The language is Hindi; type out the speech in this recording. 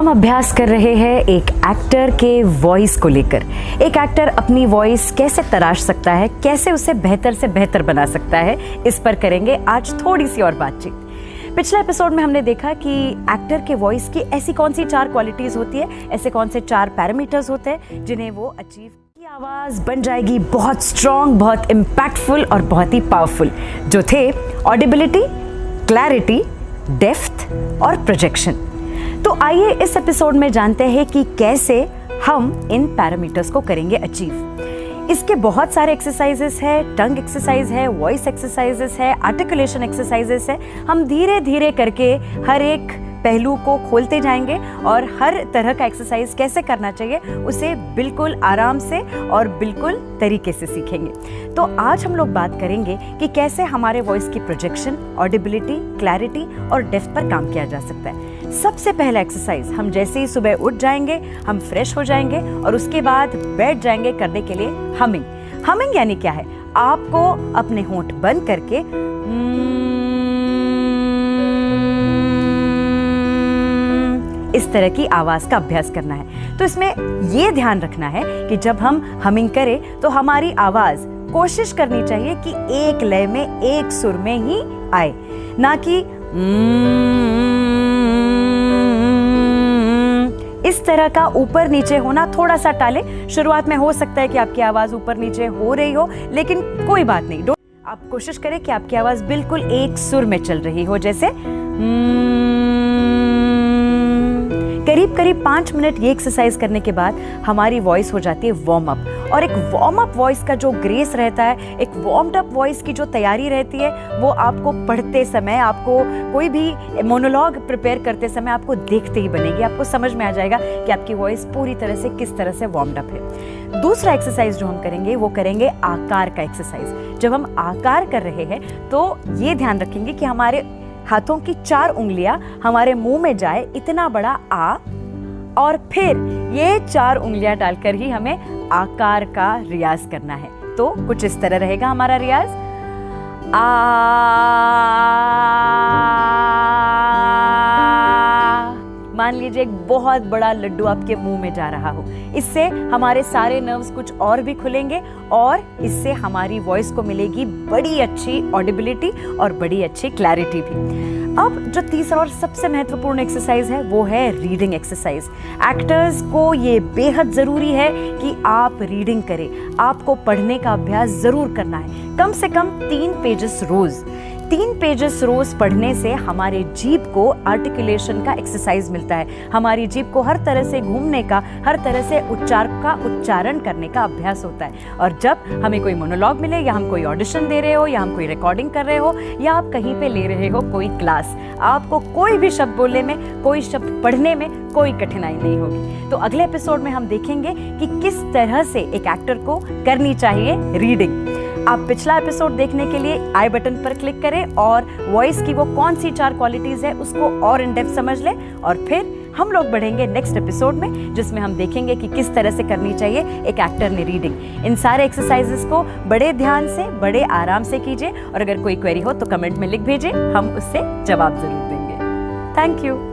हम अभ्यास कर रहे हैं एक एक्टर के वॉइस को लेकर। एक एक्टर अपनी वॉइस कैसे तराश सकता है, कैसे उसे बेहतर से बेहतर बना सकता है, इस पर करेंगे आज थोड़ी सी और बातचीत। पिछले एपिसोड में हमने देखा कि एक्टर के वॉइस की ऐसी कौन सी 4 क्वालिटीज होती है, ऐसे कौन से 4 पैरामीटर्स होते हैं जिन्हें वो अचीव की आवाज बन जाएगी बहुत स्ट्रॉन्ग, बहुत इम्पैक्टफुल और बहुत ही पावरफुल, जो थे ऑडिबिलिटी, क्लैरिटी, डेप्थ और प्रोजेक्शन। तो आइए इस एपिसोड में जानते हैं कि कैसे हम इन पैरामीटर्स को करेंगे अचीव। इसके बहुत सारे एक्सरसाइजेस है, टंग एक्सरसाइज है, वॉइस एक्सरसाइजेस है, आर्टिकुलेशन एक्सरसाइजेस है। हम धीरे धीरे करके हर एक पहलू को खोलते जाएंगे और हर तरह का एक्सरसाइज कैसे करना चाहिए उसे बिल्कुल आराम से और बिल्कुल तरीके से सीखेंगे। तो आज हम लोग बात करेंगे कि कैसे हमारे वॉइस की प्रोजेक्शन, ऑडिबिलिटी, क्लैरिटी और डेप्थ पर काम किया जा सकता है। सबसे पहला एक्सरसाइज, हम जैसे ही सुबह उठ जाएंगे, हम फ्रेश हो जाएंगे और उसके बाद बैठ जाएंगे करने के लिए हमिंग। हमिंग यानी क्या है? आपको अपने होंठ बंद करके इस तरह की आवाज का अभ्यास करना है। तो इसमें यह ध्यान रखना है कि जब हम हमिंग करें तो हमारी आवाज कोशिश करनी चाहिए कि एक लय में, एक सुर में ही आए, ना कि इस तरह का ऊपर नीचे होना थोड़ा सा टाले। शुरुआत में हो सकता है कि आपकी आवाज ऊपर नीचे हो रही हो, लेकिन कोई बात नहीं। आप कोशिश करें कि आपकी आवाज बिल्कुल एक सुर में चल रही हो, जैसे करीब करीब 5 मिनट ये एक्सरसाइज करने के बाद हमारी वॉइस हो जाती है वार्म अप। और एक वार्म अप वॉइस का जो ग्रेस रहता है, एक वार्म्ड अप वॉइस की जो तैयारी रहती है, वो आपको पढ़ते समय, आपको कोई भी मोनोलॉग प्रिपेयर करते समय आपको देखते ही बनेगी। आपको समझ में आ जाएगा कि आपकी वॉइस पूरी तरह से किस तरह से वार्म्ड अप है। दूसरा एक्सरसाइज जो हम करेंगे वो करेंगे आकार का एक्सरसाइज। जब हम आकार कर रहे हैं तो ये ध्यान रखेंगे कि हमारे हाथों की 4 उंगलियां हमारे मुंह में जाए, इतना बड़ा आ, और फिर ये 4 उंगलियां डालकर ही हमें आकार का रियाज करना है। तो कुछ इस तरह रहेगा हमारा रियाज, आ, मान लीजिए एक बहुत बड़ा लड्डू आपके मुंह में जा रहा हो। इससे हमारे सारे नर्व्स कुछ और भी खुलेंगे और इससे हमारी वॉइस को मिलेगी बड़ी अच्छी ऑडिबिलिटी और बड़ी अच्छी क्लैरिटी भी। अब जो तीसरा और सबसे महत्वपूर्ण एक्सरसाइज है वो है रीडिंग एक्सरसाइज। एक्टर्स को ये बेहद ज़रूरी है कि आप रीडिंग करें। आपको पढ़ने का अभ्यास ज़रूर करना है, कम से कम 3 पेजेस रोज़। 3 पेजेस रोज पढ़ने से हमारे जीभ को आर्टिकुलेशन का एक्सरसाइज मिलता है। हमारी जीभ को हर तरह से घूमने का, हर तरह से उच्चारण करने का अभ्यास होता है। और जब हमें कोई मोनोलॉग मिले, या हम कोई ऑडिशन दे रहे हो, या हम कोई रिकॉर्डिंग कर रहे हो, या आप कहीं पे ले रहे हो कोई क्लास, आपको कोई भी शब्द बोलने में, कोई शब्द पढ़ने में कोई कठिनाई नहीं होगी। तो अगले एपिसोड में हम देखेंगे कि किस तरह से एक एक्टर को करनी चाहिए रीडिंग। आप पिछला एपिसोड देखने के लिए आई बटन पर क्लिक करें और वॉइस की वो कौन सी 4 क्वालिटीज है उसको और इन डेप्थ समझ लें। और फिर हम लोग बढ़ेंगे नेक्स्ट एपिसोड में, जिसमें हम देखेंगे कि किस तरह से करनी चाहिए एक एक्टर ने रीडिंग। इन सारे एक्सरसाइजेस को बड़े ध्यान से, बड़े आराम से कीजिए और अगर कोई क्वेरी हो तो कमेंट में लिख भेजिए, हम उससे जवाब जरूर देंगे। Thank you.